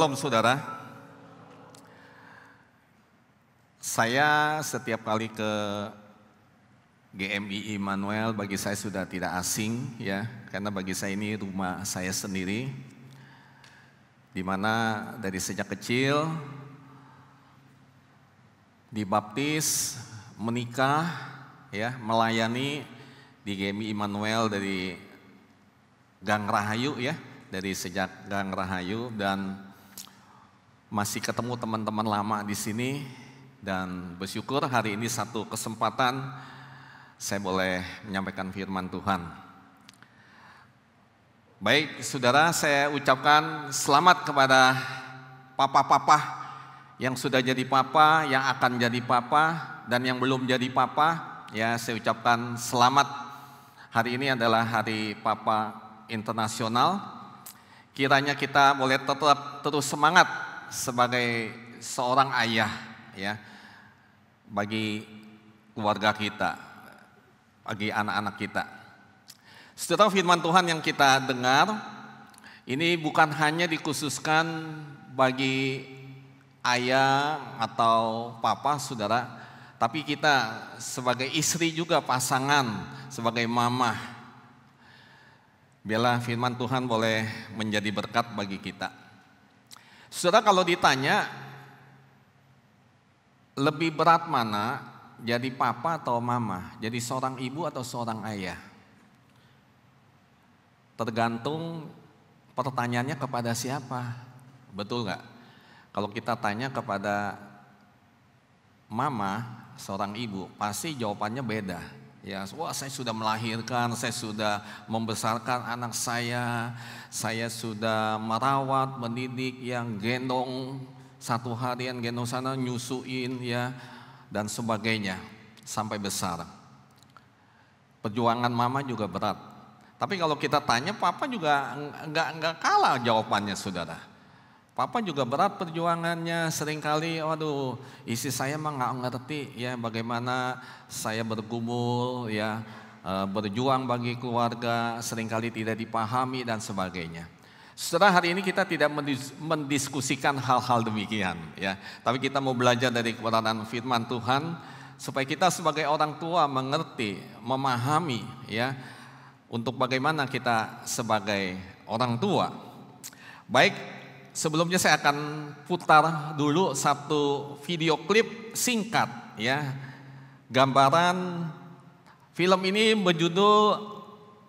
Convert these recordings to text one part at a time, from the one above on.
Shalom saudara. Saya setiap kali ke GMI Immanuel bagi saya sudah tidak asing ya, karena bagi saya ini rumah saya sendiri, di mana dari sejak kecil dibaptis, menikah, ya, melayani di GMI Immanuel dari Gang Rahayu ya, dari sejak Gang Rahayu, dan masih ketemu teman-teman lama di sini, dan bersyukur hari ini satu kesempatan saya boleh menyampaikan firman Tuhan. Baik saudara, saya ucapkan selamat kepada papa-papa yang sudah jadi papa, yang akan jadi papa, dan yang belum jadi papa. Ya, saya ucapkan selamat. Hari ini adalah hari Papa Internasional. Kiranya kita boleh tetap terus semangat sebagai seorang ayah ya, bagi keluarga kita, bagi anak-anak kita. Setelah firman Tuhan yang kita dengar ini bukan hanya dikhususkan bagi ayah atau papa saudara, tapi kita sebagai istri juga, pasangan, sebagai mama, biarlah firman Tuhan boleh menjadi berkat bagi kita. Saudara, kalau ditanya lebih berat mana, jadi papa atau mama, jadi seorang ibu atau seorang ayah? Tergantung pertanyaannya kepada siapa, betul nggak? Kalau kita tanya kepada mama, seorang ibu, pasti jawabannya beda. Ya, wah saya sudah melahirkan, saya sudah membesarkan anak saya sudah merawat, mendidik, yang gendong satu harian, gendong sana, nyusuin ya, dan sebagainya sampai besar. Perjuangan mama juga berat. Tapi kalau kita tanya papa juga enggak kalah jawabannya saudara. Papa juga berat perjuangannya, seringkali waduh istri saya mah nggak ngerti ya bagaimana saya bergumul ya, berjuang bagi keluarga, seringkali tidak dipahami dan sebagainya. Setelah hari ini kita tidak mendiskusikan hal-hal demikian ya, tapi kita mau belajar dari kebenaran firman Tuhan supaya kita sebagai orang tua mengerti, memahami ya, untuk bagaimana kita sebagai orang tua. Baik, sebelumnya saya akan putar dulu satu video klip singkat ya. Gambaran film ini berjudul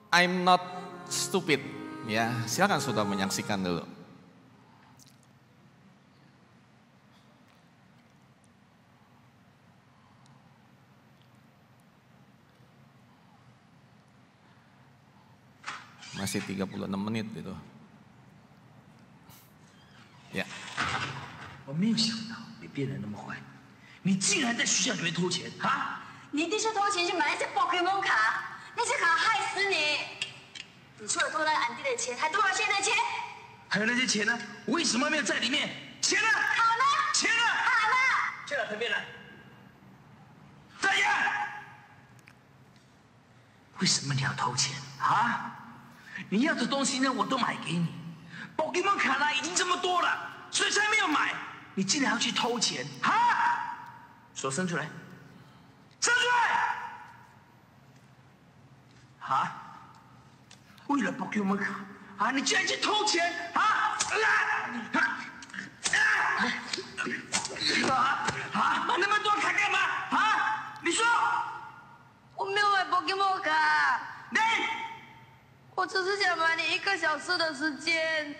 I'm Not Stupid ya. Silakan sudah menyaksikan dulu. Masih 36 menit itu.呀！ 我没有想到你变得那么坏，你竟然在学校里面偷钱啊！你一定是偷钱去买那些宝可梦卡，那些卡害死你！你除了偷那安迪的钱，还偷了现在的钱。还有那些钱呢？为什么没有在里面？钱呢？卡呢？钱呢？卡呢？去哪旁边来？大爷，为什么你要偷钱啊？你要的东西呢，我都买给你。 宝可梦卡呢已经这么多了，所以才没有买。你竟然要去偷钱，哈！手伸出来，伸出来！啊！为了宝可梦卡啊，你竟然去偷钱啊！买那么多卡干嘛？啊！你说，我没有买宝可梦卡，你，我只是想买你1个小时的时间。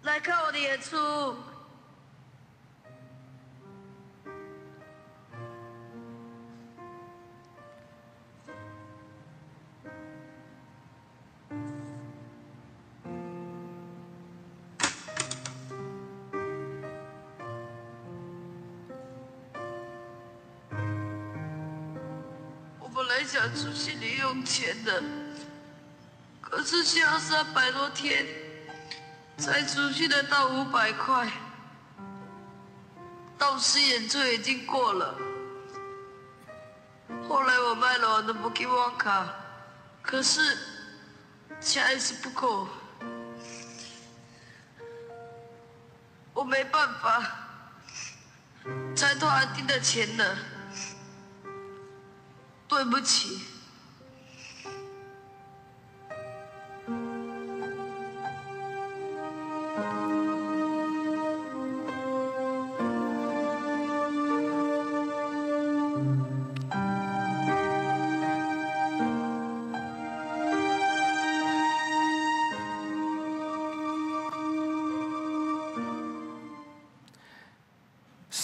来看我的演出。我本来想出去零用钱的，可是需要300多天。 才储蓄得到500块，到时演出已经过了。后来我卖了我的 Pokemon 卡，可是现在是不够，我没办法再偷阿丁的钱了，对不起。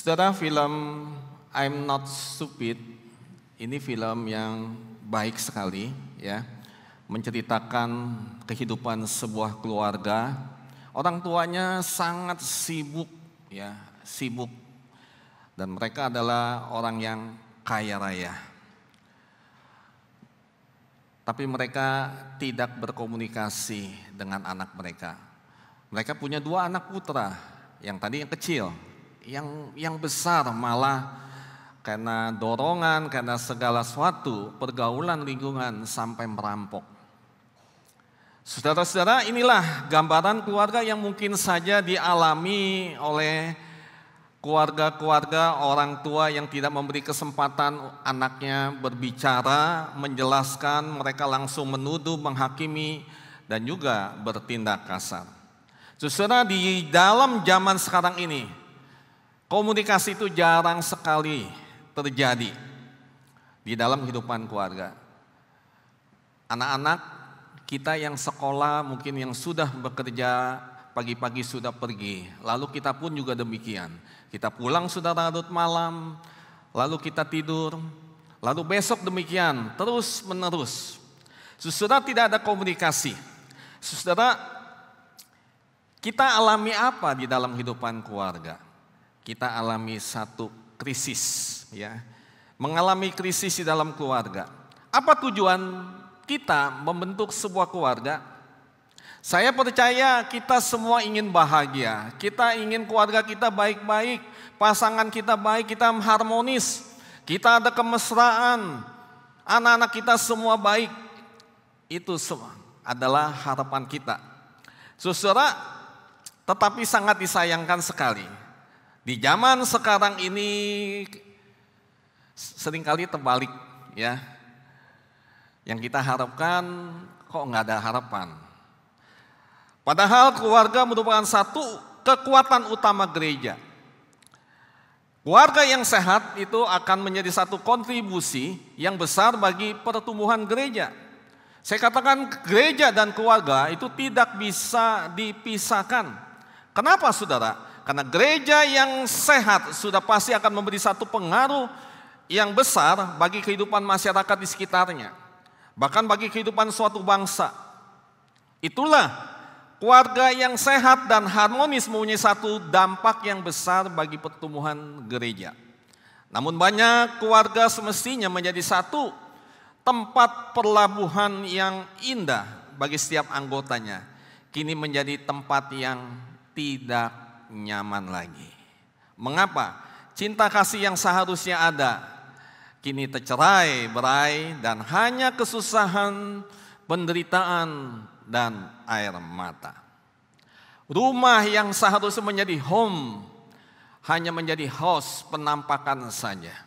Saudara, film I'm Not Stupid ini film yang baik sekali ya, menceritakan kehidupan sebuah keluarga. Orang tuanya sangat sibuk ya, sibuk, dan mereka adalah orang yang kaya raya. Tapi mereka tidak berkomunikasi dengan anak mereka. Mereka punya 2 anak putra, yang tadi yang kecil. Yang besar malah karena dorongan, karena segala sesuatu, pergaulan lingkungan sampai merampok. Saudara-saudara, inilah gambaran keluarga yang mungkin saja dialami oleh keluarga-keluarga orang tua yang tidak memberi kesempatan anaknya berbicara, menjelaskan, mereka langsung menuduh, menghakimi, dan juga bertindak kasar. Saudara, di dalam zaman sekarang ini, komunikasi itu jarang sekali terjadi di dalam kehidupan keluarga. Anak-anak kita yang sekolah, mungkin yang sudah bekerja, pagi-pagi sudah pergi. Lalu kita pun juga demikian. Kita pulang sudah larut malam, lalu kita tidur, lalu besok demikian, terus menerus. Saudara, tidak ada komunikasi. Saudara, kita alami apa di dalam kehidupan keluarga? Kita alami satu krisis ya. Mengalami krisis di dalam keluarga. Apa tujuan kita membentuk sebuah keluarga? Saya percaya kita semua ingin bahagia. Kita ingin keluarga kita baik-baik, pasangan kita baik, kita harmonis, kita ada kemesraan, anak-anak kita semua baik. Itu semua adalah harapan kita. Saudara, tetapi sangat disayangkan sekali. Di zaman sekarang ini seringkali terbalik ya. Yang kita harapkan kok nggak ada harapan. Padahal keluarga merupakan satu kekuatan utama gereja. Keluarga yang sehat itu akan menjadi satu kontribusi yang besar bagi pertumbuhan gereja. Saya katakan gereja dan keluarga itu tidak bisa dipisahkan. Kenapa saudara? Karena gereja yang sehat sudah pasti akan memberi satu pengaruh yang besar bagi kehidupan masyarakat di sekitarnya. Bahkan bagi kehidupan suatu bangsa. Itulah keluarga yang sehat dan harmonis mempunyai satu dampak yang besar bagi pertumbuhan gereja. Namun banyak keluarga semestinya menjadi satu tempat perlabuhan yang indah bagi setiap anggotanya. Kini menjadi tempat yang tidak nyaman lagi. Mengapa? Cinta kasih yang seharusnya ada kini tercerai berai dan hanya kesusahan, penderitaan, dan air mata. Rumah yang seharusnya menjadi home hanya menjadi house penampakan saja.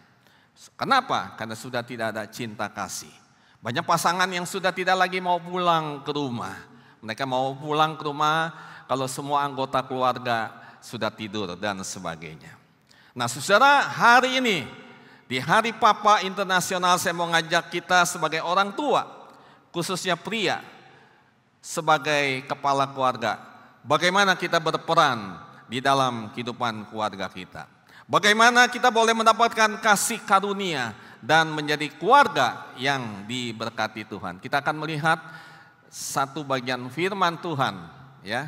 Kenapa? Karena sudah tidak ada cinta kasih. Banyak pasangan yang sudah tidak lagi mau pulang ke rumah. Mereka mau pulang ke rumah kalau semua anggota keluarga sudah tidur dan sebagainya. Nah saudara, hari ini di Hari Papa Internasional saya mau ngajak kita sebagai orang tua, khususnya pria, sebagai kepala keluarga, bagaimana kita berperan di dalam kehidupan keluarga kita. Bagaimana kita boleh mendapatkan kasih karunia dan menjadi keluarga yang diberkati Tuhan. Kita akan melihat satu bagian firman Tuhan ya.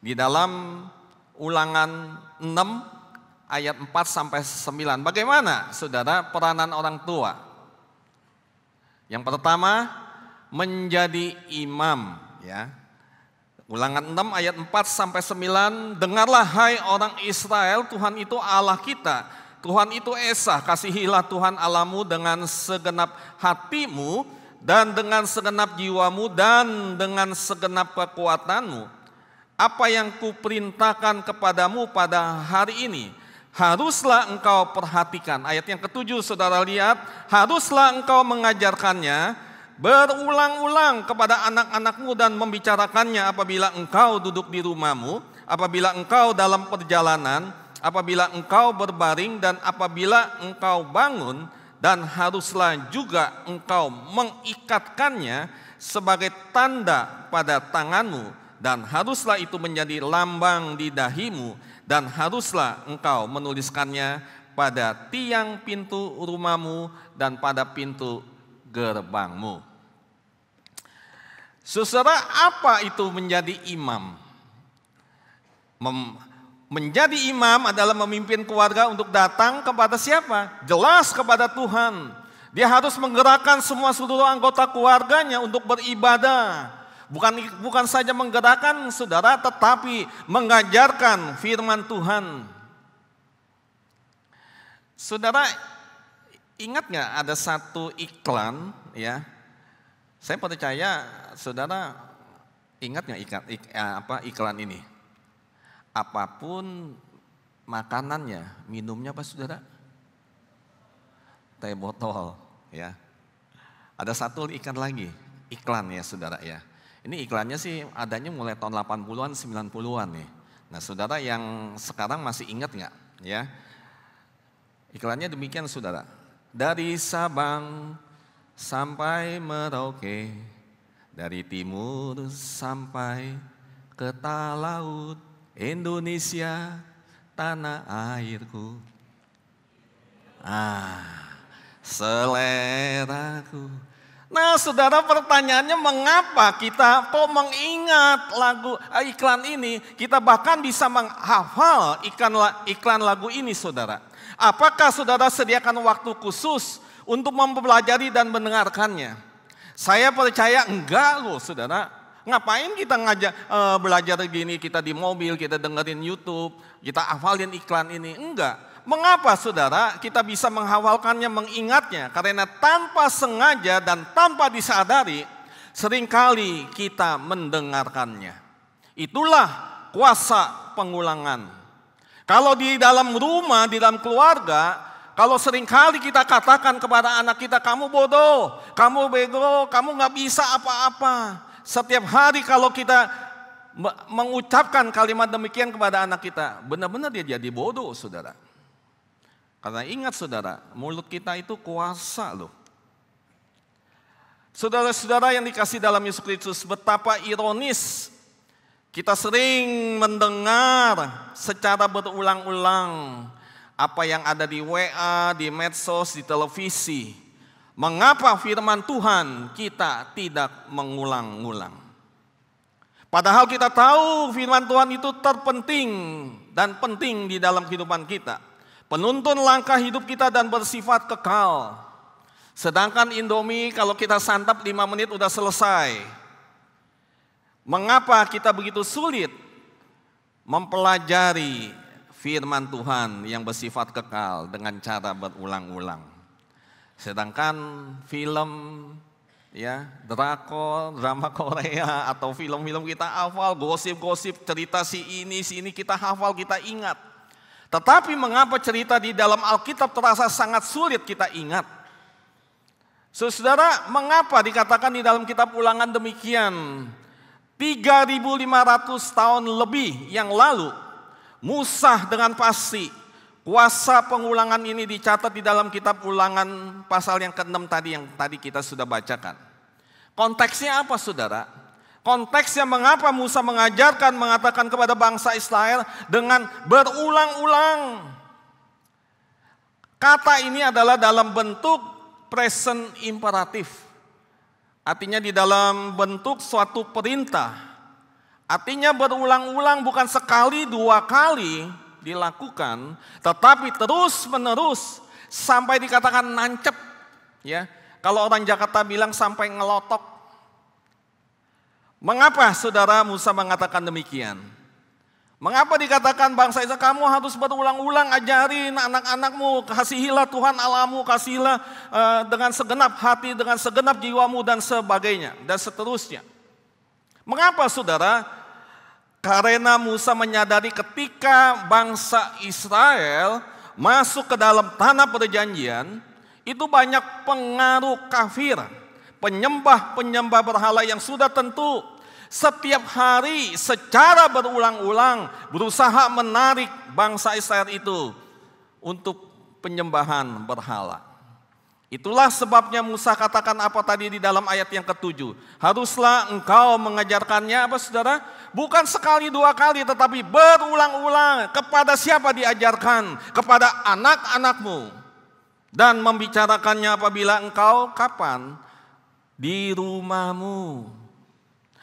Di dalam Ulangan 6 ayat 4 sampai 9. Bagaimana saudara peranan orang tua? Yang pertama, menjadi imam ya. Ulangan 6 ayat 4 sampai 9, dengarlah hai orang Israel, Tuhan itu Allah kita. Tuhan itu Esa, kasihilah Tuhan Allahmu dengan segenap hatimu, dan dengan segenap jiwamu dan dengan segenap kekuatanmu, apa yang kuperintahkan kepadamu pada hari ini, haruslah engkau perhatikan. Ayat yang ke-7 saudara lihat, haruslah engkau mengajarkannya berulang-ulang kepada anak-anakmu dan membicarakannya apabila engkau duduk di rumahmu, apabila engkau dalam perjalanan, apabila engkau berbaring dan apabila engkau bangun, dan haruslah juga engkau mengikatkannya sebagai tanda pada tanganmu, dan haruslah itu menjadi lambang di dahimu, dan haruslah engkau menuliskannya pada tiang pintu rumahmu dan pada pintu gerbangmu. Saudara, apa itu menjadi imam? Menjadi imam adalah memimpin keluarga untuk datang kepada siapa? Jelas kepada Tuhan. Dia harus menggerakkan semua seluruh anggota keluarganya untuk beribadah. Bukan saja menggerakkan saudara, tetapi mengajarkan firman Tuhan. Saudara, ingat nggak ada satu iklan ya? Saya percaya saudara ingat nggak iklan ini? Apapun makanannya, minumnya apa saudara? Teh botol ya. Ada satu iklan ya saudara ya. Ini iklannya sih adanya mulai tahun 80-an, 90-an nih. Nah saudara yang sekarang masih ingat nggak ya? Iklannya demikian saudara. Dari Sabang sampai Merauke, dari timur sampai ke laut, Indonesia tanah airku, seleraku. Nah saudara, pertanyaannya mengapa kita kok mengingat lagu iklan ini, kita bahkan bisa menghafal iklan lagu ini saudara. Apakah saudara sediakan waktu khusus untuk mempelajari dan mendengarkannya? Saya percaya enggak loh saudara. Ngapain kita belajar gini, kita di mobil, kita dengerin YouTube, kita hafalin iklan ini? Enggak. Mengapa saudara kita bisa menghafalkannya, mengingatnya? Karena tanpa sengaja dan tanpa disadari, seringkali kita mendengarkannya. Itulah kuasa pengulangan. Kalau di dalam rumah, di dalam keluarga, kalau seringkali kita katakan kepada anak kita, kamu bodoh, kamu bego, kamu gak bisa apa-apa. Setiap hari kalau kita mengucapkan kalimat demikian kepada anak kita, benar-benar dia jadi bodoh saudara. Karena ingat saudara, mulut kita itu kuasa loh. Saudara-saudara yang dikasih dalam Yesus Kristus, betapa ironis kita sering mendengar secara berulang-ulang apa yang ada di WA, di medsos, di televisi. Mengapa firman Tuhan kita tidak mengulang-ulang? Padahal kita tahu firman Tuhan itu terpenting dan penting di dalam kehidupan kita. Penuntun langkah hidup kita dan bersifat kekal. Sedangkan Indomie kalau kita santap 5 menit udah selesai. Mengapa kita begitu sulit mempelajari firman Tuhan yang bersifat kekal dengan cara berulang-ulang? Sedangkan film ya, drama Korea atau film-film kita hafal, gosip-gosip, cerita si ini kita hafal, kita ingat. Tetapi mengapa cerita di dalam Alkitab terasa sangat sulit kita ingat? Saudara, mengapa dikatakan di dalam kitab Ulangan demikian? 3.500 tahun lebih yang lalu, Musa dengan pasti kuasa pengulangan ini dicatat di dalam kitab Ulangan pasal yang ke-6 yang tadi kita sudah bacakan. Konteksnya apa saudara? Konteksnya mengapa Musa mengatakan kepada bangsa Israel dengan berulang-ulang. Kata ini adalah dalam bentuk present imperatif. Artinya di dalam bentuk suatu perintah. Artinya berulang-ulang bukan sekali, 2 kali dilakukan, tetapi terus menerus sampai dikatakan nancep ya. Kalau orang Jakarta bilang sampai ngelotok. Mengapa saudara Musa mengatakan demikian? Mengapa dikatakan bangsa Israel, kamu harus berulang-ulang ajarin anak-anakmu, kasihilah Tuhan Allahmu, kasihilah dengan segenap hati, dengan segenap jiwamu dan sebagainya, dan seterusnya. Mengapa saudara? Karena Musa menyadari ketika bangsa Israel masuk ke dalam tanah perjanjian, itu banyak pengaruh kafir, penyembah-penyembah berhala yang sudah tentu setiap hari secara berulang-ulang berusaha menarik bangsa Israel itu untuk penyembahan berhala. Itulah sebabnya Musa katakan apa tadi di dalam ayat yang ke-7. Haruslah engkau mengajarkannya apa saudara? Bukan sekali dua kali tetapi berulang-ulang. Kepada siapa diajarkan? Kepada anak-anakmu. Dan membicarakannya apabila engkau kapan? Di rumahmu.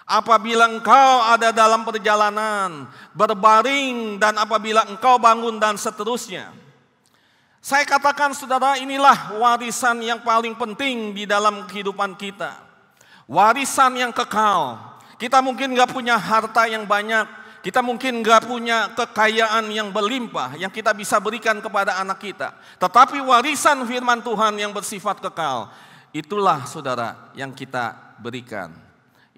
Apabila engkau ada dalam perjalanan, berbaring, dan apabila engkau bangun dan seterusnya. Saya katakan saudara, inilah warisan yang paling penting di dalam kehidupan kita. Warisan yang kekal. Kita mungkin gak punya harta yang banyak, kita mungkin gak punya kekayaan yang berlimpah yang kita bisa berikan kepada anak kita. Tetapi warisan firman Tuhan yang bersifat kekal, itulah saudara yang kita berikan.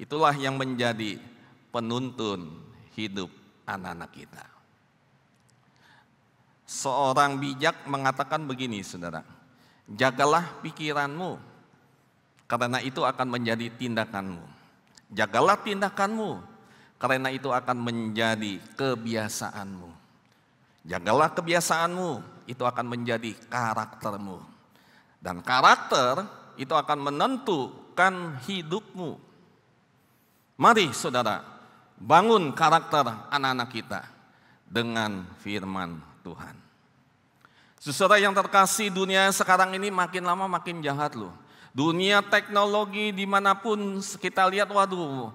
Itulah yang menjadi penuntun hidup anak-anak kita. Seorang bijak mengatakan begini saudara, jagalah pikiranmu, karena itu akan menjadi tindakanmu. Jagalah tindakanmu, karena itu akan menjadi kebiasaanmu. Jagalah kebiasaanmu, itu akan menjadi karaktermu. Dan karakter itu akan menentukan hidupmu. Mari saudara, bangun karakter anak-anak kita dengan firman Tuhan. Saudara yang terkasih, dunia sekarang ini makin lama makin jahat loh. Dunia teknologi dimanapun kita lihat, waduh.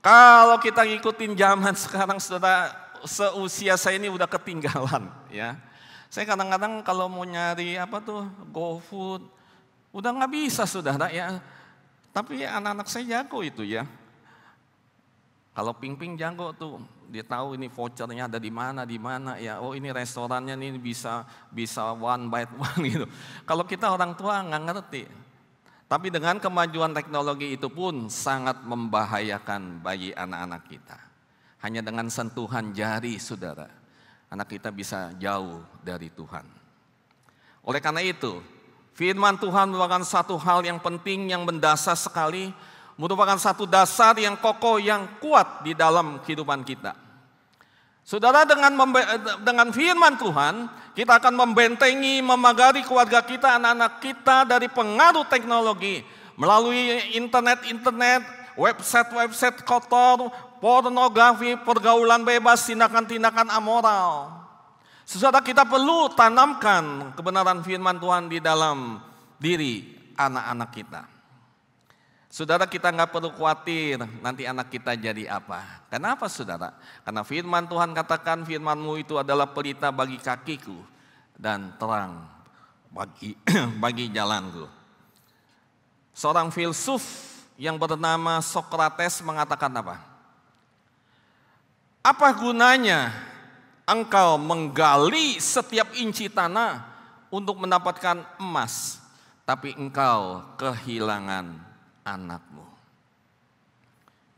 Kalau kita ngikutin zaman sekarang saudara, seusia saya ini udah ketinggalan ya. Saya kadang-kadang kalau mau nyari GoFood, udah nggak bisa saudara ya. Tapi anak-anak saya jago itu ya. Kalau Ping-Ping jago tuh, dia tahu ini vouchernya ada di mana ya. Oh ini restorannya ini bisa one by one gitu. Kalau kita orang tua nggak ngerti. Tapi dengan kemajuan teknologi itu pun sangat membahayakan bagi anak-anak kita. Hanya dengan sentuhan jari saudara, anak kita bisa jauh dari Tuhan. Oleh karena itu, firman Tuhan merupakan satu hal yang penting, yang mendasar sekali, merupakan satu dasar yang kokoh, yang kuat di dalam kehidupan kita. Saudara, dengan firman Tuhan, kita akan membentengi, memagari keluarga kita, anak-anak kita dari pengaruh teknologi. Melalui internet, website kotor, pornografi, pergaulan bebas, tindakan-tindakan amoral. Saudara, kita perlu tanamkan kebenaran firman Tuhan di dalam diri anak-anak kita. Saudara, kita nggak perlu khawatir nanti anak kita jadi apa. Kenapa saudara? Karena firman Tuhan katakan, firman-Mu itu adalah pelita bagi kakiku dan terang bagi jalanku. Seorang filsuf yang bernama Sokrates mengatakan apa? Apa gunanya engkau menggali setiap inci tanah untuk mendapatkan emas, tapi engkau kehilangan anakmu.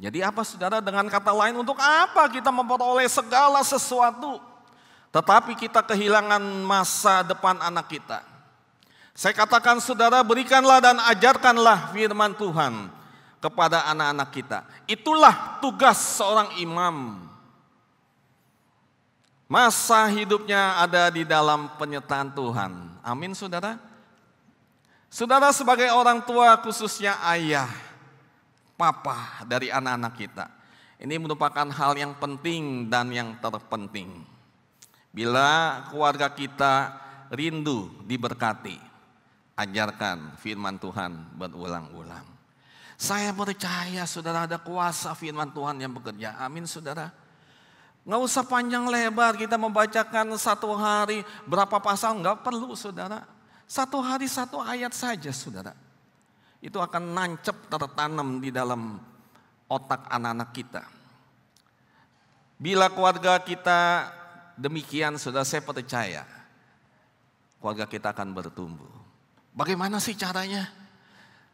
Jadi apa saudara? Dengan kata lain, untuk apa kita memperoleh segala sesuatu tetapi kita kehilangan masa depan anak kita? Saya katakan saudara, berikanlah dan ajarkanlah firman Tuhan kepada anak-anak kita. Itulah tugas seorang imam. Masa hidupnya ada di dalam penyertaan Tuhan. Amin saudara. Saudara, sebagai orang tua, khususnya ayah, papa dari anak-anak kita, ini merupakan hal yang penting dan yang terpenting. Bila keluarga kita rindu diberkati, ajarkan firman Tuhan berulang-ulang. Saya percaya saudara, ada kuasa firman Tuhan yang bekerja. Amin saudara. Nggak usah panjang lebar kita membacakan satu hari berapa pasal, nggak perlu saudara. Satu hari satu ayat saja saudara. Itu akan nancep tertanam di dalam otak anak-anak kita. Bila keluarga kita demikian, saudara, saya percaya keluarga kita akan bertumbuh. Bagaimana sih caranya?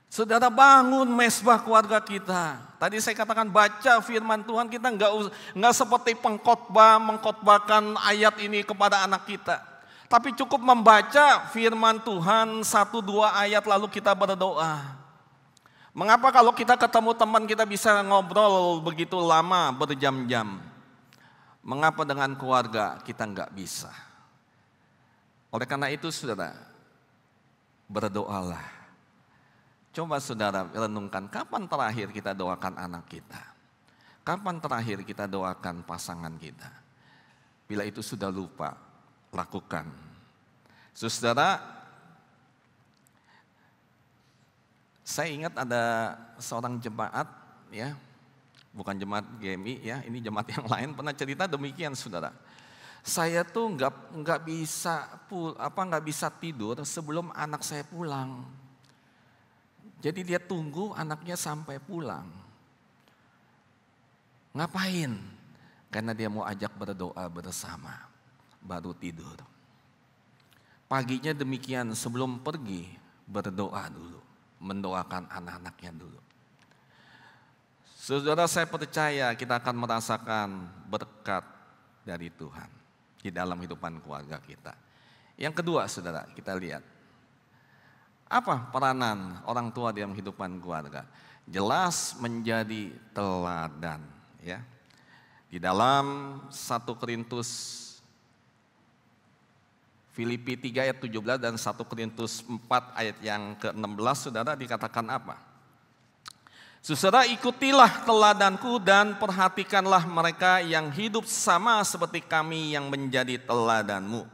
Saudara, bangun mesbah keluarga kita. Tadi saya katakan baca firman Tuhan, kita nggak seperti pengkhotbah mengkhotbahkan ayat ini kepada anak kita. Tapi cukup membaca firman Tuhan 1-2 ayat lalu kita berdoa. Mengapa kalau kita ketemu teman kita bisa ngobrol begitu lama berjam-jam? Mengapa dengan keluarga kita nggak bisa? Oleh karena itu saudara, berdoalah. Coba saudara renungkan, kapan terakhir kita doakan anak kita? Kapan terakhir kita doakan pasangan kita? Bila itu sudah lupa, lakukan. Saudara, saya ingat ada seorang jemaat, ya, bukan jemaat GMI, ya, ini jemaat yang lain pernah cerita demikian, saudara. Saya tuh nggak bisa tidur sebelum anak saya pulang. Jadi dia tunggu anaknya sampai pulang. Ngapain? Karena dia mau ajak berdoa bersama, baru tidur. Paginya demikian, sebelum pergi berdoa dulu, mendoakan anak-anaknya dulu. Saudara, saya percaya kita akan merasakan berkat dari Tuhan di dalam kehidupan keluarga kita. Yang kedua, saudara, kita lihat. Apa peranan orang tua dalam kehidupan keluarga? Jelas menjadi teladan, ya. Di dalam 1 Korintus Filipi 3 ayat 17 dan 1 Korintus 4 ayat yang ke-16, saudara, dikatakan apa? Saudara, ikutilah teladanku dan perhatikanlah mereka yang hidup sama seperti kami yang menjadi teladanmu.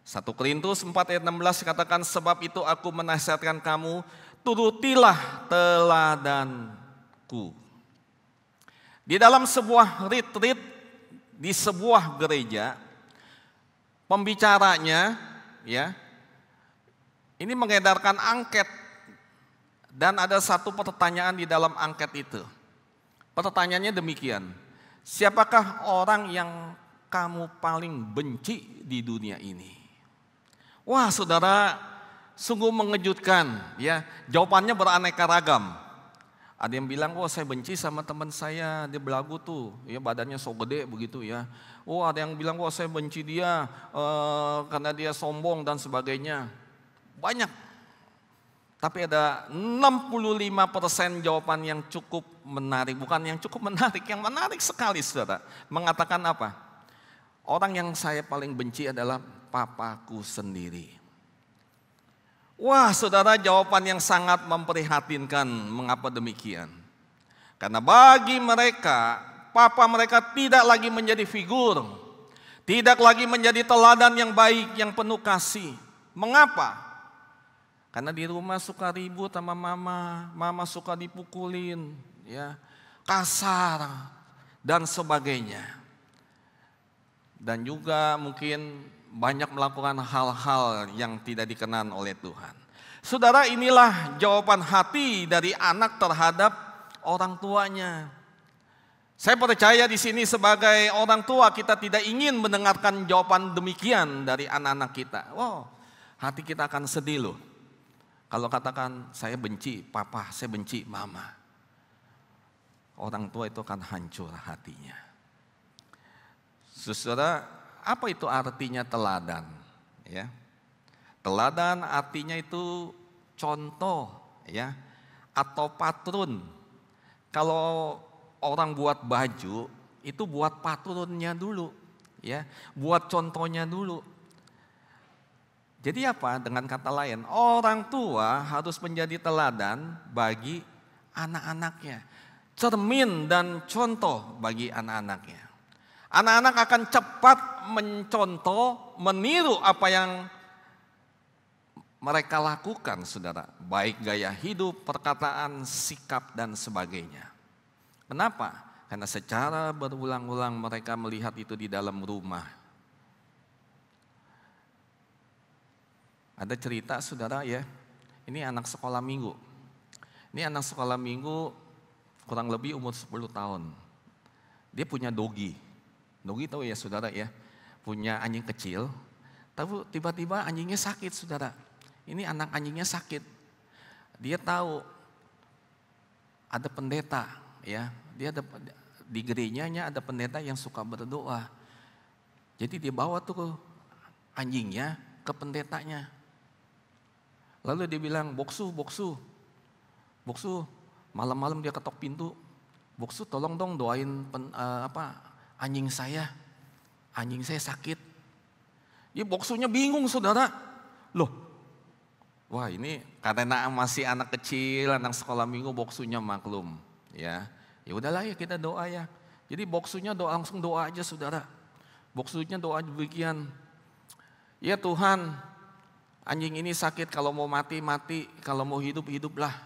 1 Korintus 4 ayat 16 dikatakan, sebab itu aku menasihatkan kamu, turutilah teladanku. Di dalam sebuah retreat di sebuah gereja, pembicaranya, ya, ini mengedarkan angket dan ada satu pertanyaan di dalam angket itu. Pertanyaannya demikian, siapakah orang yang kamu paling benci di dunia ini? Wah, saudara, sungguh mengejutkan, ya. Jawabannya beraneka ragam. Ada yang bilang, oh saya benci sama teman saya, dia belagu tuh, ya, badannya so gede begitu, ya. Oh, ada yang bilang, oh saya benci dia karena dia sombong dan sebagainya. Banyak. Tapi ada 65% jawaban yang cukup menarik, bukan yang cukup menarik, yang menarik sekali, saudara. Mengatakan apa? Orang yang saya paling benci adalah papaku sendiri. Wah, saudara, jawaban yang sangat memprihatinkan. Mengapa demikian? Karena bagi mereka, papa mereka tidak lagi menjadi figur, tidak lagi menjadi teladan yang baik, yang penuh kasih. Mengapa? Karena di rumah suka ribut sama mama suka dipukulin, ya, kasar dan sebagainya. Dan juga mungkin banyak melakukan hal-hal yang tidak dikenan oleh Tuhan. Saudara, inilah jawaban hati dari anak terhadap orang tuanya. Saya percaya di sini sebagai orang tua kita tidak ingin mendengarkan jawaban demikian dari anak-anak kita. Wow, hati kita akan sedih loh. Kalau katakan saya benci papa, saya benci mama. Orang tua itu akan hancur hatinya. Saudara, apa itu artinya teladan? Ya, teladan artinya itu contoh, ya, atau patron. Kalau orang buat baju, itu buat patronnya dulu, ya, buat contohnya dulu. Jadi apa? Dengan kata lain, orang tua harus menjadi teladan bagi anak-anaknya, cermin dan contoh bagi anak-anaknya. Anak-anak akan cepat mencontoh, meniru apa yang mereka lakukan, saudara. Baik gaya hidup, perkataan, sikap, dan sebagainya. Kenapa? Karena secara berulang-ulang mereka melihat itu di dalam rumah. Ada cerita, saudara, ya. Ini anak sekolah minggu. Ini anak sekolah minggu kurang lebih umur 10 tahun. Dia punya dogi. Nugi tahu ya saudara ya, punya anjing kecil, tapi tiba-tiba anjingnya sakit saudara. Ini anak anjingnya sakit. Dia tahu ada pendeta ya, dia ada di gerejanya ada pendeta yang suka berdoa. Jadi dia bawa tuh anjingnya ke pendetanya. Lalu dia bilang, Boksu, malam-malam dia ketok pintu. Boksu tolong dong doain anjing saya sakit. Ya Boksunya bingung saudara. Loh, wah ini karena masih anak kecil, anak sekolah minggu, Boksunya maklum. Ya udahlah ya kita doa ya. Jadi Boksunya langsung doa aja saudara. Boksunya doa demikian. Ya Tuhan, anjing ini sakit, kalau mau mati, kalau mau hidup, hiduplah.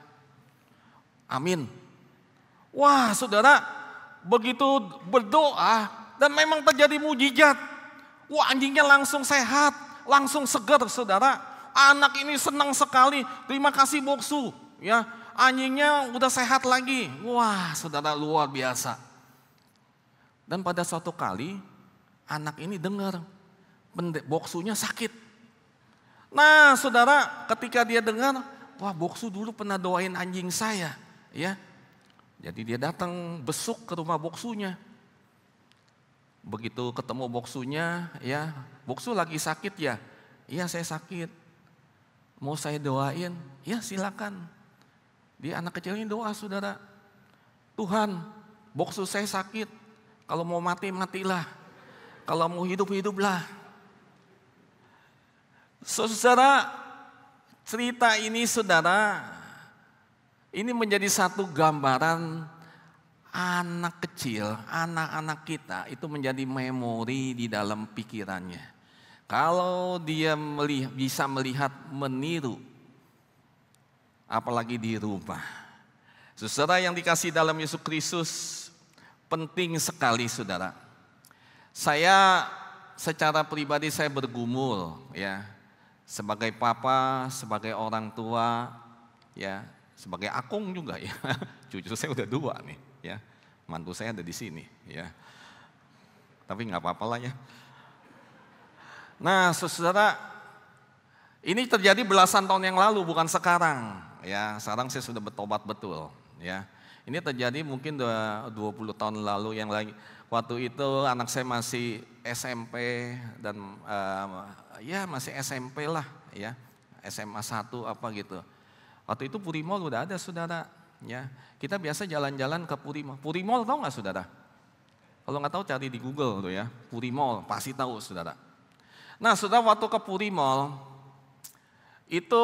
Amin. Wah saudara, begitu berdoa dan memang terjadi mujizat. Wah anjingnya langsung sehat, langsung segar saudara. Anak ini senang sekali, terima kasih Boksu. Ya, anjingnya udah sehat lagi. Wah saudara luar biasa. Dan pada suatu kali anak ini dengar Boksunya sakit. Nah saudara, ketika dia dengar, wah Boksu dulu pernah doain anjing saya. Ya, jadi dia datang besuk ke rumah Boksunya. Begitu ketemu Boksunya, ya Boksu lagi sakit ya? Iya saya sakit. Mau saya doain? Ya silakan. Dia anak kecilnya doa saudara. Tuhan, Boksu saya sakit. Kalau mau mati, matilah. Kalau mau hidup, hiduplah. Saudara, cerita ini saudara, ini menjadi satu gambaran anak kecil, anak-anak kita itu menjadi memori di dalam pikirannya. Kalau dia bisa melihat, meniru, apalagi di rumah. Saudara yang dikasih dalam Yesus Kristus, penting sekali saudara. Saya secara pribadi saya bergumul ya, sebagai papa, sebagai orang tua, ya, sebagai akung juga ya. Cucu saya udah 2 nih, ya. Mantu saya ada di sini, ya. Tapi nggak apa-apa lah ya. Nah, saudara, ini terjadi belasan tahun yang lalu, bukan sekarang, ya. Sekarang saya sudah bertobat betul, ya. Ini terjadi mungkin 20 tahun lalu yang lagi. Waktu itu anak saya masih SMP dan ya masih SMP lah ya, SMA 1 apa gitu. Waktu itu Purimall udah ada saudara ya. Kita biasa jalan-jalan ke Purimall. Purimall tahu nggak saudara? Kalau nggak tahu cari di Google tuh ya, Purimall pasti tahu saudara. Nah saudara waktu ke Purimall itu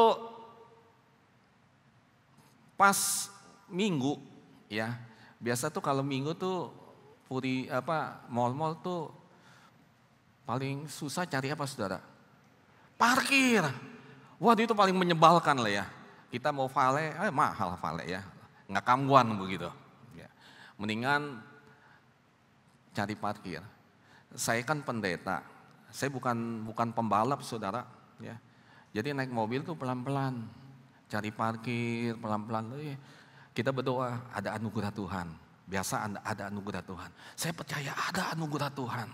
pas Minggu ya. Biasa tuh kalau Minggu tuh mall-mall tuh paling susah cari apa saudara? Parkir. Wah itu paling menyebalkan lah ya. Kita mau valet, mahal valet ya. Nggak kambuan begitu. Ya. Mendingan cari parkir. Saya kan pendeta. Saya bukan pembalap saudara. Ya. Jadi naik mobil tuh pelan-pelan. Cari parkir pelan-pelan. Kita berdoa ada anugerah Tuhan. Biasa ada anugerah Tuhan. Saya percaya ada anugerah Tuhan.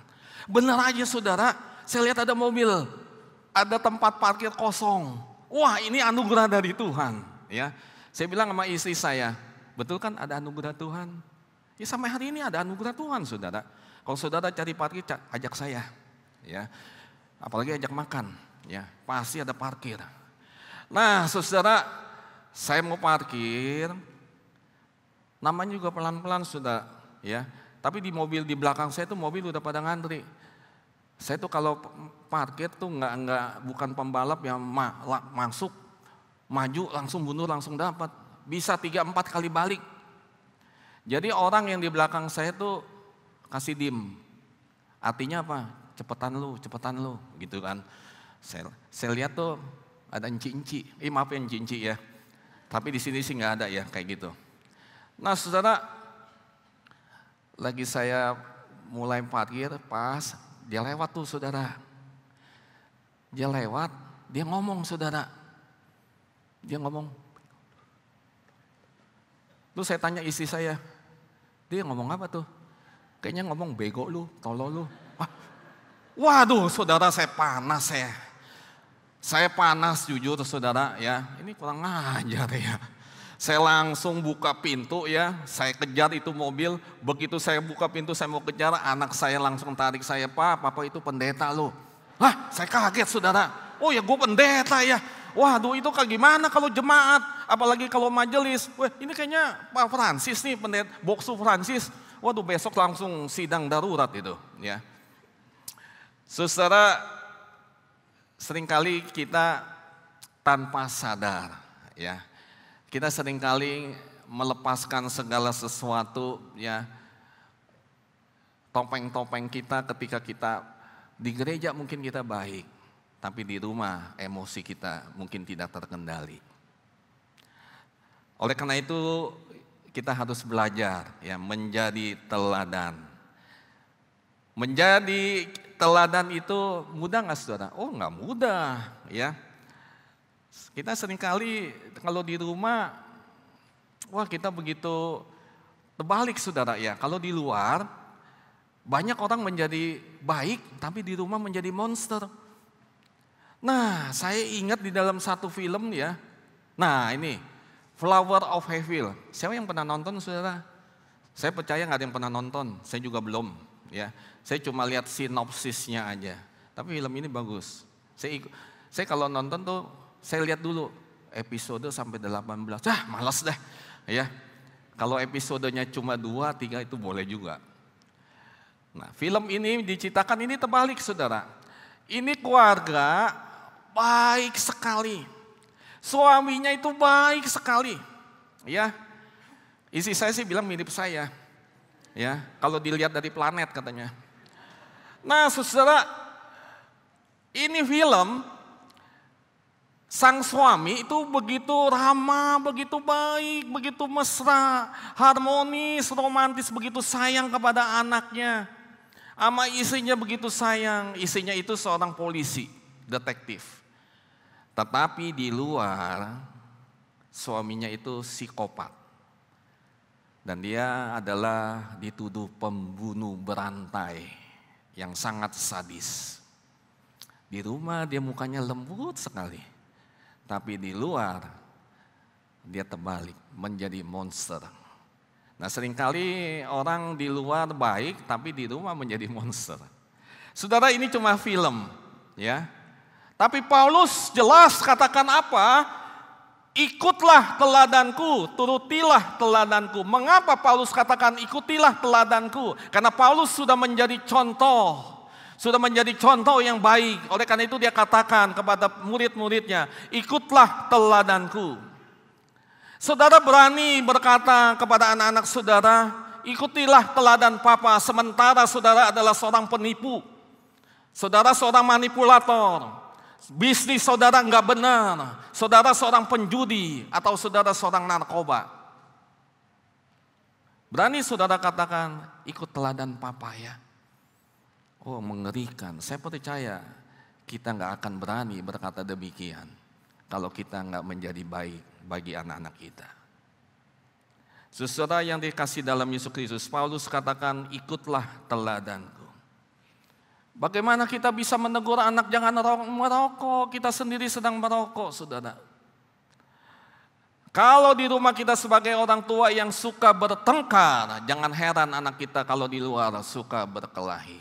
Benar aja saudara, saya lihat ada mobil, ada tempat parkir kosong. Wah ini anugerah dari Tuhan. Ya, saya bilang sama istri saya, betul kan ada anugerah Tuhan? Ya sampai hari ini ada anugerah Tuhan saudara. Kalau saudara cari parkir, ajak saya. Ya, apalagi ajak makan. Ya, pasti ada parkir. Nah saudara, saya mau parkir. Namanya juga pelan-pelan sudah ya. Tapi di mobil di belakang saya tuh mobil udah pada ngantri. Saya tuh kalau parkir tuh bukan pembalap yang masuk, maju langsung mundur langsung dapat. Bisa 3-4 kali balik. Jadi orang yang di belakang saya tuh kasih dim. Artinya apa? Cepetan lu gitu kan. Saya lihat tuh ada enci-enci. Maaf ya enci-enci ya. Tapi di sini sih nggak ada ya kayak gitu. Nah saudara, lagi saya mulai parkir pas dia lewat tuh saudara. Dia lewat, dia ngomong saudara. Dia ngomong. Terus saya tanya istri saya, dia ngomong apa tuh? kayaknya ngomong bego lu, tolol lu. Waduh saudara, saya panas ya. Saya panas jujur saudara ya, ini kurang ajar ya. Saya langsung buka pintu ya, saya kejar itu mobil. Begitu saya buka pintu, saya mau kejar, anak saya langsung tarik saya, papa itu pendeta loh. Saya kaget saudara, oh ya gue pendeta ya. Waduh itu kayak gimana kalau jemaat, apalagi kalau majelis. Wah ini kayaknya Pak Francis nih, pendeta Boksu Francis. Waduh besok langsung sidang darurat itu ya. Saudara, seringkali kita tanpa sadar ya, kita seringkali melepaskan segala sesuatu ya, topeng-topeng kita ketika kita di gereja mungkin kita baik, tapi di rumah emosi kita mungkin tidak terkendali. Oleh karena itu kita harus belajar ya menjadi teladan. Menjadi teladan itu mudah nggak saudara? Oh nggak mudah ya. Kita seringkali kalau di rumah, wah kita begitu terbalik saudara ya. Kalau di luar banyak orang menjadi baik tapi di rumah menjadi monster. Nah saya ingat di dalam satu film ya. Nah ini Flower of Evil. Siapa yang pernah nonton saudara? Saya percaya nggak ada yang pernah nonton. Saya juga belum ya. Saya cuma lihat sinopsisnya aja. Tapi film ini bagus. Saya kalau nonton tuh saya lihat dulu episode sampai 18. Malas deh ya. Kalau episodenya cuma 2, 3 itu boleh juga. Nah film ini diciptakan ini terbalik saudara. Ini keluarga baik sekali. Suaminya itu baik sekali. Ya. Istri saya sih bilang mirip saya. Ya, kalau dilihat dari planet katanya. Nah saudara, ini film, sang suami itu begitu ramah, begitu baik, begitu mesra, harmonis, romantis, begitu sayang kepada anaknya. Sama istrinya begitu sayang, istrinya itu seorang polisi, detektif. Tetapi di luar, suaminya itu psikopat. Dan dia adalah dituduh pembunuh berantai yang sangat sadis. Di rumah dia mukanya lembut sekali. Tapi di luar dia terbalik menjadi monster. Nah seringkali orang di luar baik tapi di rumah menjadi monster. Saudara ini cuma film ya. Tapi Paulus jelas katakan apa? Ikutlah teladanku, turutilah teladanku. Mengapa Paulus katakan ikutilah teladanku? Karena Paulus sudah menjadi contoh. Sudah menjadi contoh yang baik. Oleh karena itu dia katakan kepada murid-muridnya, ikutlah teladanku. Saudara berani berkata kepada anak-anak saudara, ikutilah teladan papa. Sementara saudara adalah seorang penipu. Saudara seorang manipulator. Bisnis saudara nggak benar, saudara seorang penjudi atau saudara seorang narkoba. Berani saudara katakan ikut teladan papa ya. Oh mengerikan, saya percaya kita nggak akan berani berkata demikian kalau kita nggak menjadi baik bagi anak-anak kita. Saudara yang dikasih dalam Yesus Kristus, Paulus katakan ikutlah teladanku. Bagaimana kita bisa menegur anak jangan merokok, kita sendiri sedang merokok saudara. Kalau di rumah kita sebagai orang tua yang suka bertengkar, jangan heran anak kita kalau di luar suka berkelahi.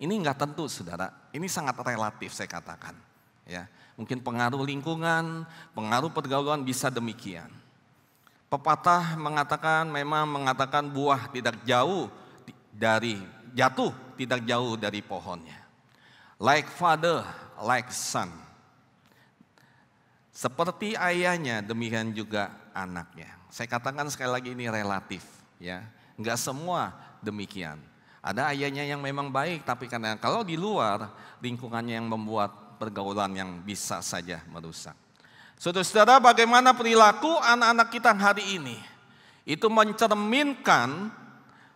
Ini enggak tentu saudara, ini sangat relatif saya katakan. Ya, mungkin pengaruh lingkungan, pengaruh pergaulan bisa demikian. Pepatah mengatakan memang mengatakan buah tidak jauh dari jatuh tidak jauh dari pohonnya. Like father, like son. Seperti ayahnya, demikian juga anaknya. Saya katakan sekali lagi ini relatif, ya. Enggak semua demikian. Ada ayahnya yang memang baik, tapi karena kalau di luar lingkungannya yang membuat pergaulan yang bisa saja merusak. Saudara-saudara, bagaimana perilaku anak-anak kita hari ini? Itu mencerminkan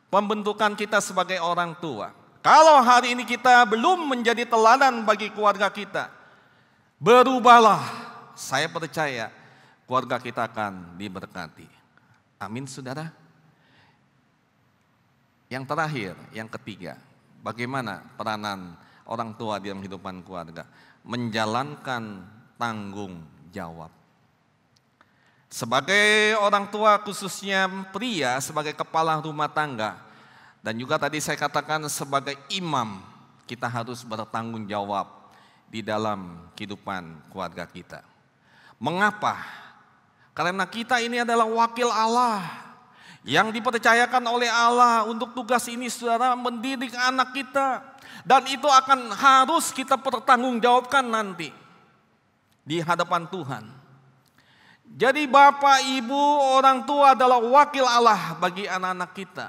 pembentukan kita sebagai orang tua. Kalau hari ini kita belum menjadi teladan bagi keluarga kita, berubahlah. Saya percaya keluarga kita akan diberkati. Amin saudara. Yang terakhir, yang ketiga, bagaimana peranan orang tua di dalam kehidupan keluarga? Menjalankan tanggung jawab. Sebagai orang tua, khususnya pria, sebagai kepala rumah tangga, dan juga tadi saya katakan sebagai imam, kita harus bertanggung jawab di dalam kehidupan keluarga kita. Mengapa? Karena kita ini adalah wakil Allah yang dipercayakan oleh Allah untuk tugas ini, saudara, mendidik anak kita. Dan itu akan harus kita pertanggungjawabkan nanti di hadapan Tuhan. Jadi bapak, ibu, orang tua adalah wakil Allah bagi anak-anak kita.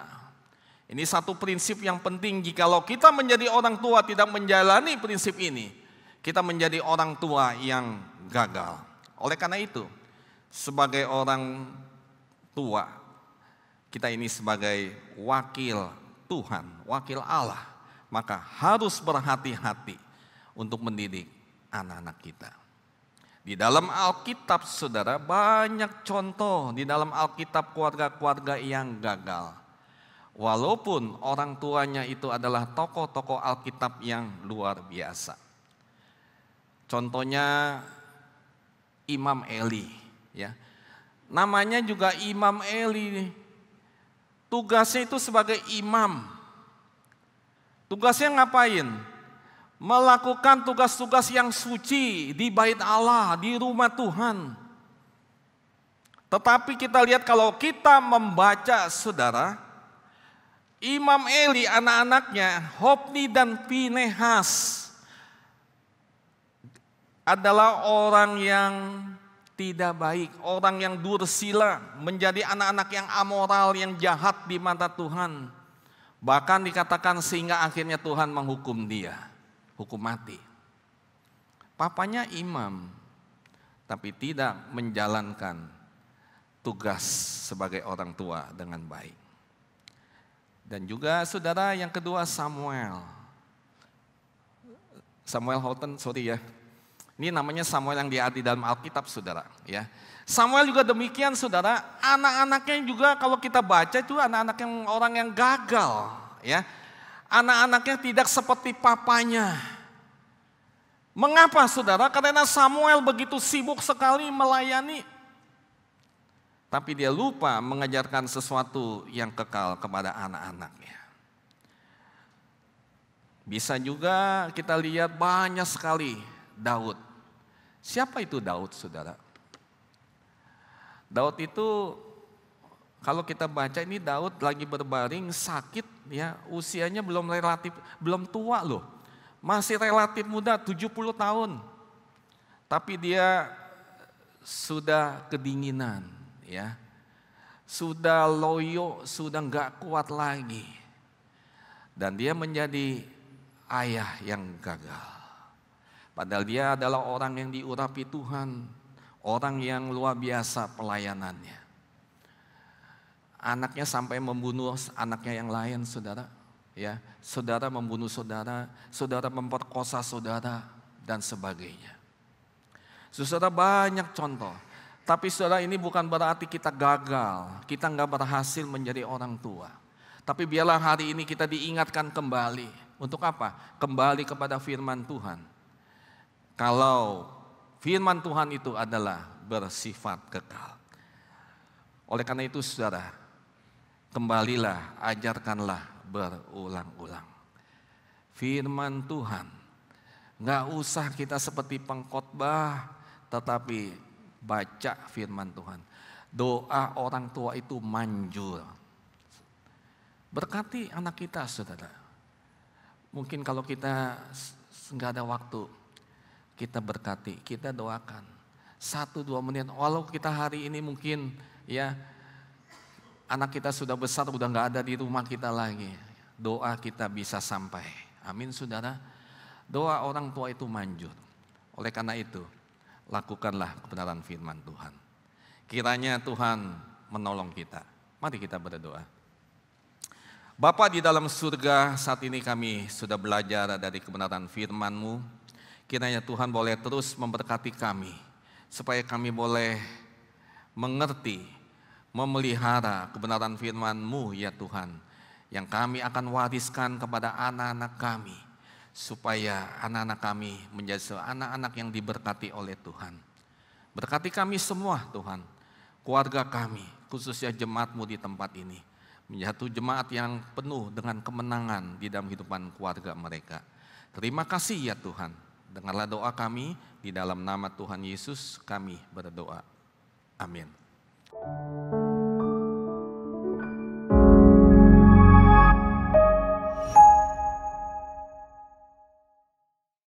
Ini satu prinsip yang penting. Jikalau kita menjadi orang tua tidak menjalani prinsip ini, kita menjadi orang tua yang gagal. Oleh karena itu, sebagai orang tua, kita ini sebagai wakil Tuhan, wakil Allah, maka harus berhati-hati untuk mendidik anak-anak kita. Di dalam Alkitab, saudara, banyak contoh di dalam Alkitab keluarga-keluarga yang gagal. Walaupun orang tuanya itu adalah tokoh-tokoh Alkitab yang luar biasa. Contohnya Imam Eli, ya. Namanya juga Imam Eli. Tugasnya itu sebagai imam. Tugasnya ngapain? Melakukan tugas-tugas yang suci di bait Allah, di rumah Tuhan. Tetapi kita lihat kalau kita membaca, saudara, Imam Eli, anak-anaknya Hofni dan Pinehas adalah orang yang tidak baik, orang yang dursila, menjadi anak-anak yang amoral, yang jahat di mata Tuhan. Bahkan dikatakan sehingga akhirnya Tuhan menghukum dia, hukum mati. Papanya imam, tapi tidak menjalankan tugas sebagai orang tua dengan baik. Dan juga saudara yang kedua Samuel Houghton, sorry ya. Ini namanya Samuel yang ada di dalam Alkitab, saudara. Ya, Samuel juga demikian, saudara. Anak-anaknya juga kalau kita baca itu anak-anak yang orang yang gagal, ya. Anak-anaknya tidak seperti papanya. Mengapa, saudara? Karena Samuel begitu sibuk sekali melayani, tapi dia lupa mengajarkan sesuatu yang kekal kepada anak-anaknya. Bisa juga kita lihat banyak sekali Daud. Siapa itu Daud, saudara? Daud itu kalau kita baca ini Daud lagi berbaring sakit, ya, usianya belum tua loh. Masih relatif muda, 70 tahun. Tapi dia sudah kedinginan, ya. Sudah loyo, sudah enggak kuat lagi. Dan dia menjadi ayah yang gagal. Padahal dia adalah orang yang diurapi Tuhan, orang yang luar biasa pelayanannya. Anaknya sampai membunuh anaknya yang lain, saudara. Ya, saudara membunuh saudara, saudara memperkosa saudara, dan sebagainya. Saudara, banyak contoh. Tapi saudara, ini bukan berarti kita gagal, kita nggak berhasil menjadi orang tua. Tapi biarlah hari ini kita diingatkan kembali. Untuk apa? Kembali kepada firman Tuhan. Kalau firman Tuhan itu adalah bersifat kekal. Oleh karena itu saudara, kembalilah, ajarkanlah berulang-ulang. Firman Tuhan, gak usah kita seperti pengkhotbah, tetapi baca firman Tuhan. Doa orang tua itu manjur. Berkati anak kita, saudara. Mungkin kalau kita gak ada waktu, kita berkati, kita doakan 1-2 menit. Walau kita hari ini mungkin ya anak kita sudah besar, udah gak ada di rumah kita lagi, doa kita bisa sampai. Amin, saudara. Doa orang tua itu manjur. Oleh karena itu, lakukanlah kebenaran firman Tuhan. Kiranya Tuhan menolong kita. Mari kita berdoa. Bapa di dalam surga, saat ini kami sudah belajar dari kebenaran firman-Mu. Kiranya Tuhan boleh terus memberkati kami, supaya kami boleh mengerti, memelihara kebenaran firman-Mu ya Tuhan, yang kami akan wariskan kepada anak-anak kami, supaya anak-anak kami menjadi anak-anak yang diberkati oleh Tuhan. Berkati kami semua Tuhan, keluarga kami, khususnya jemaat-Mu di tempat ini, menjadi jemaat yang penuh dengan kemenangan di dalam kehidupan keluarga mereka. Terima kasih ya Tuhan, dengarlah doa kami, di dalam nama Tuhan Yesus kami berdoa. Amin.